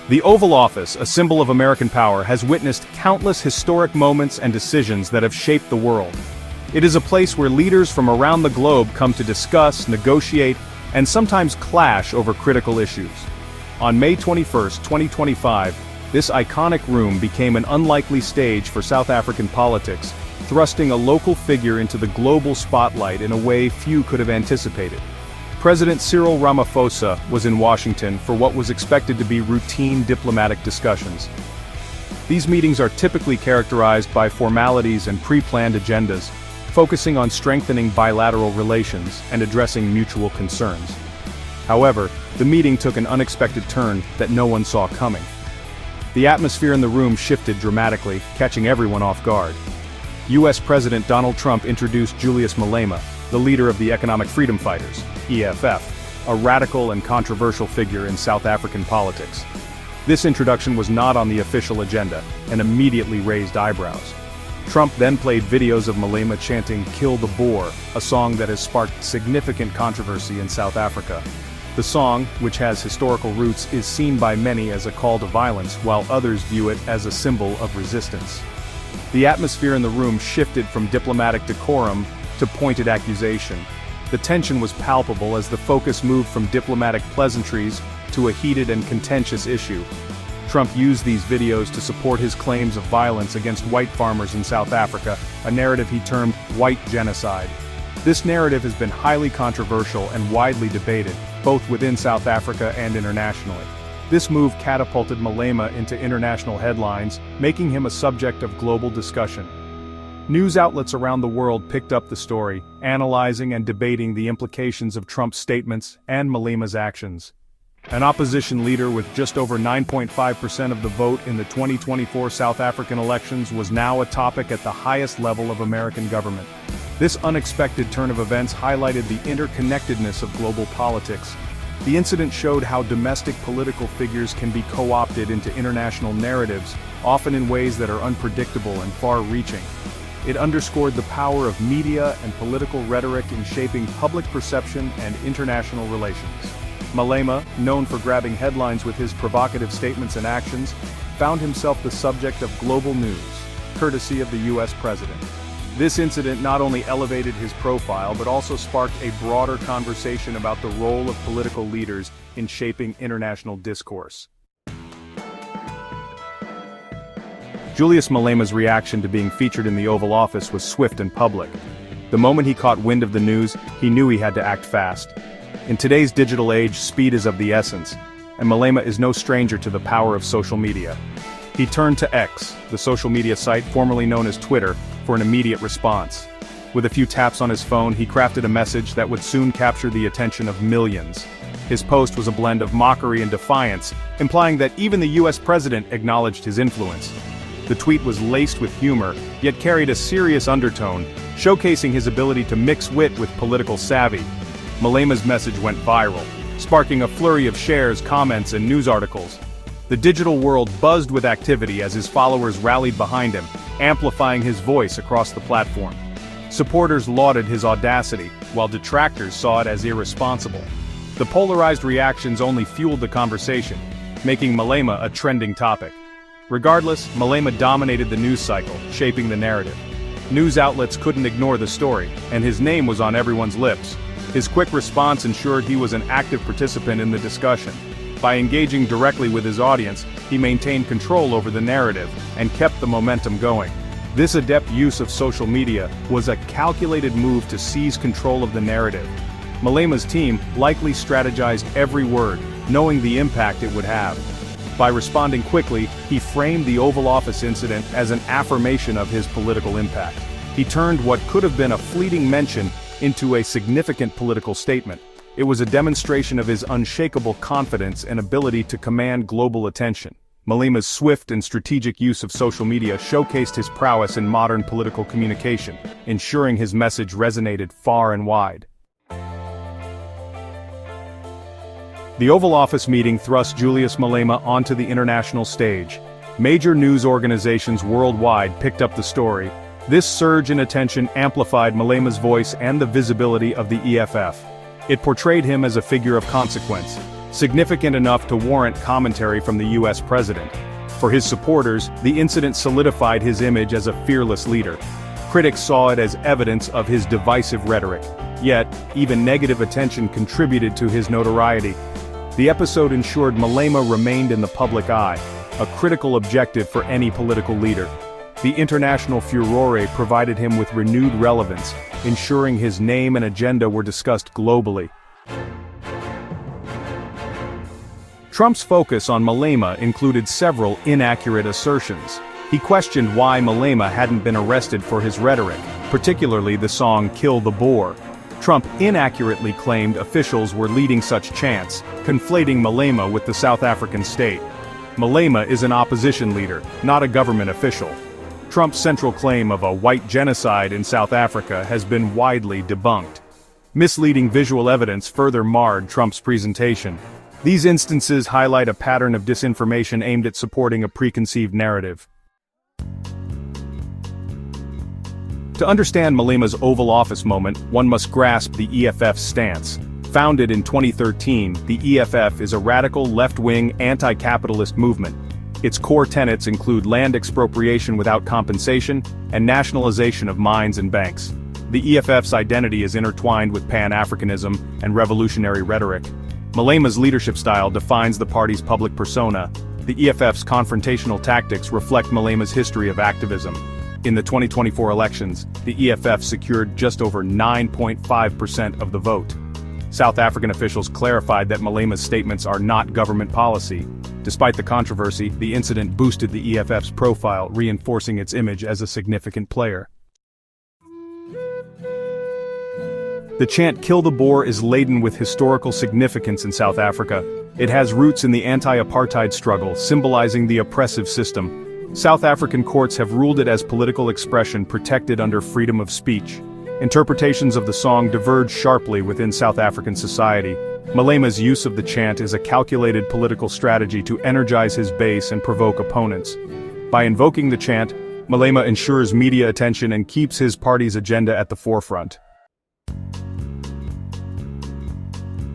The Oval Office, a symbol of American power, has witnessed countless historic moments and decisions that have shaped the world. It is a place where leaders from around the globe come to discuss, negotiate, and sometimes clash over critical issues. On May 21, 2025, this iconic room became an unlikely stage for South African politics, thrusting a local figure into the global spotlight in a way few could have anticipated. President Cyril Ramaphosa was in Washington for what was expected to be routine diplomatic discussions. These meetings are typically characterized by formalities and pre-planned agendas, focusing on strengthening bilateral relations and addressing mutual concerns. However, the meeting took an unexpected turn that no one saw coming. The atmosphere in the room shifted dramatically, catching everyone off guard. U.S. President Donald Trump introduced Julius Malema, the leader of the Economic Freedom Fighters, EFF, a radical and controversial figure in South African politics. This introduction was not on the official agenda, and immediately raised eyebrows. Trump then played videos of Malema chanting "Kill the Boer," a song that has sparked significant controversy in South Africa. The song, which has historical roots, is seen by many as a call to violence, while others view it as a symbol of resistance. The atmosphere in the room shifted from diplomatic decorum to pointed accusation. The tension was palpable as the focus moved from diplomatic pleasantries to a heated and contentious issue. Trump used these videos to support his claims of violence against white farmers in South Africa, a narrative he termed white genocide. This narrative has been highly controversial and widely debated, both within South Africa and internationally. This move catapulted Malema into international headlines, making him a subject of global discussion. News outlets around the world picked up the story, analyzing and debating the implications of Trump's statements and Malema's actions. An opposition leader with just over 9.5% of the vote in the 2024 South African elections was now a topic at the highest level of American government. This unexpected turn of events highlighted the interconnectedness of global politics. The incident showed how domestic political figures can be co-opted into international narratives, often in ways that are unpredictable and far-reaching. It underscored the power of media and political rhetoric in shaping public perception and international relations. Malema, known for grabbing headlines with his provocative statements and actions, found himself the subject of global news, courtesy of the U.S. president. This incident not only elevated his profile but also sparked a broader conversation about the role of political leaders in shaping international discourse. Julius Malema's reaction to being featured in the Oval Office was swift and public. The moment he caught wind of the news, he knew he had to act fast. In today's digital age, speed is of the essence, and Malema is no stranger to the power of social media. He turned to X, the social media site formerly known as Twitter, for an immediate response. With a few taps on his phone, he crafted a message that would soon capture the attention of millions. His post was a blend of mockery and defiance, implying that even the U.S. president acknowledged his influence. The tweet was laced with humor, yet carried a serious undertone, showcasing his ability to mix wit with political savvy. Malema's message went viral, sparking a flurry of shares, comments, and news articles. The digital world buzzed with activity as his followers rallied behind him, amplifying his voice across the platform. Supporters lauded his audacity, while detractors saw it as irresponsible. The polarized reactions only fueled the conversation, making Malema a trending topic. Regardless, Malema dominated the news cycle, shaping the narrative. News outlets couldn't ignore the story, and his name was on everyone's lips. His quick response ensured he was an active participant in the discussion. By engaging directly with his audience, he maintained control over the narrative and kept the momentum going. This adept use of social media was a calculated move to seize control of the narrative. Malema's team likely strategized every word, knowing the impact it would have. By responding quickly, he framed the Oval Office incident as an affirmation of his political impact. He turned what could have been a fleeting mention into a significant political statement. It was a demonstration of his unshakable confidence and ability to command global attention. Malema's swift and strategic use of social media showcased his prowess in modern political communication, ensuring his message resonated far and wide. The Oval Office meeting thrust Julius Malema onto the international stage. Major news organizations worldwide picked up the story. This surge in attention amplified Malema's voice and the visibility of the EFF. It portrayed him as a figure of consequence, significant enough to warrant commentary from the US president. For his supporters, the incident solidified his image as a fearless leader. Critics saw it as evidence of his divisive rhetoric. Yet, even negative attention contributed to his notoriety. The episode ensured Malema remained in the public eye, a critical objective for any political leader. The international furore provided him with renewed relevance, ensuring his name and agenda were discussed globally. Trump's focus on Malema included several inaccurate assertions. He questioned why Malema hadn't been arrested for his rhetoric, particularly the song "Kill the Boer." Trump inaccurately claimed officials were leading such chants, conflating Malema with the South African state. Malema is an opposition leader, not a government official. Trump's central claim of a white genocide in South Africa has been widely debunked. Misleading visual evidence further marred Trump's presentation. These instances highlight a pattern of disinformation aimed at supporting a preconceived narrative. To understand Malema's Oval Office moment, one must grasp the EFF's stance. Founded in 2013, the EFF is a radical left-wing anti-capitalist movement. Its core tenets include land expropriation without compensation and nationalization of mines and banks. The EFF's identity is intertwined with Pan-Africanism and revolutionary rhetoric. Malema's leadership style defines the party's public persona. The EFF's confrontational tactics reflect Malema's history of activism. In the 2024 elections, the EFF secured just over 9.5% of the vote. South African officials clarified that Malema's statements are not government policy. Despite the controversy, the incident boosted the EFF's profile, reinforcing its image as a significant player. The chant "Kill the Boer" is laden with historical significance in South Africa. It has roots in the anti-apartheid struggle, symbolizing the oppressive system. South African courts have ruled it as political expression protected under freedom of speech. Interpretations of the song diverge sharply within South African society. Malema's use of the chant is a calculated political strategy to energize his base and provoke opponents. By invoking the chant, Malema ensures media attention and keeps his party's agenda at the forefront.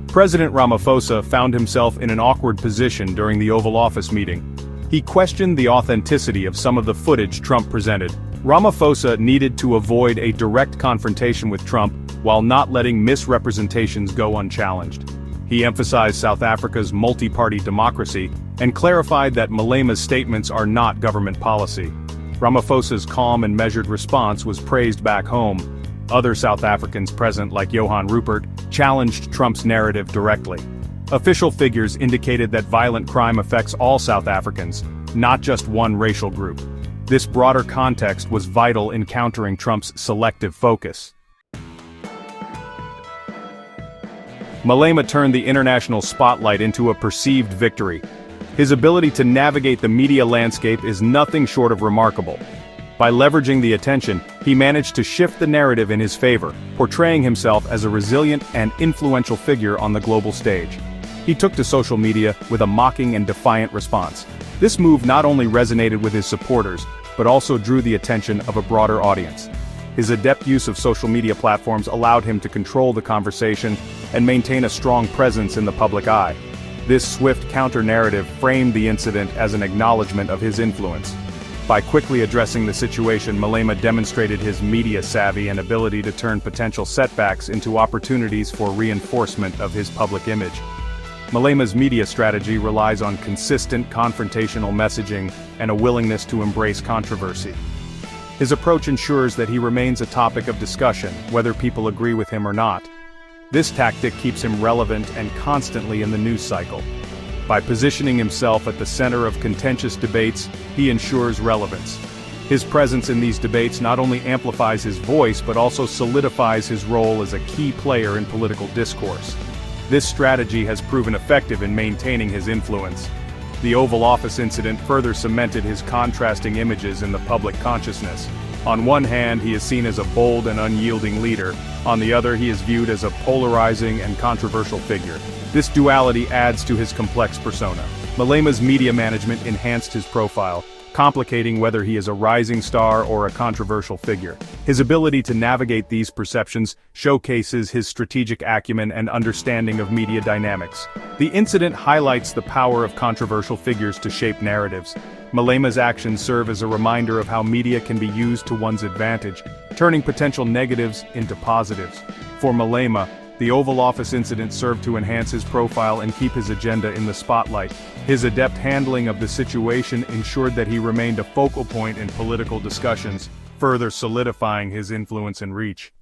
President Ramaphosa found himself in an awkward position during the Oval Office meeting. He questioned the authenticity of some of the footage Trump presented. Ramaphosa needed to avoid a direct confrontation with Trump while not letting misrepresentations go unchallenged. He emphasized South Africa's multi-party democracy and clarified that Malema's statements are not government policy. Ramaphosa's calm and measured response was praised back home. Other South Africans present, like Johan Rupert, challenged Trump's narrative directly. Official figures indicated that violent crime affects all South Africans, not just one racial group. This broader context was vital in countering Trump's selective focus. Malema turned the international spotlight into a perceived victory. His ability to navigate the media landscape is nothing short of remarkable. By leveraging the attention, he managed to shift the narrative in his favor, portraying himself as a resilient and influential figure on the global stage. He took to social media with a mocking and defiant response. This move not only resonated with his supporters, but also drew the attention of a broader audience. His adept use of social media platforms allowed him to control the conversation and maintain a strong presence in the public eye. This swift counter-narrative framed the incident as an acknowledgement of his influence. By quickly addressing the situation, Malema demonstrated his media savvy and ability to turn potential setbacks into opportunities for reinforcement of his public image. Malema's media strategy relies on consistent confrontational messaging and a willingness to embrace controversy. His approach ensures that he remains a topic of discussion, whether people agree with him or not. This tactic keeps him relevant and constantly in the news cycle. By positioning himself at the center of contentious debates, he ensures relevance. His presence in these debates not only amplifies his voice but also solidifies his role as a key player in political discourse. This strategy has proven effective in maintaining his influence. The Oval Office incident further cemented his contrasting images in the public consciousness. On one hand, he is seen as a bold and unyielding leader. On the other, he is viewed as a polarizing and controversial figure. This duality adds to his complex persona. Malema's media management enhanced his profile, complicating whether he is a rising star or a controversial figure. His ability to navigate these perceptions showcases his strategic acumen and understanding of media dynamics. The incident highlights the power of controversial figures to shape narratives. Malema's actions serve as a reminder of how media can be used to one's advantage, turning potential negatives into positives. For Malema, the Oval Office incident served to enhance his profile and keep his agenda in the spotlight. His adept handling of the situation ensured that he remained a focal point in political discussions, further solidifying his influence and reach.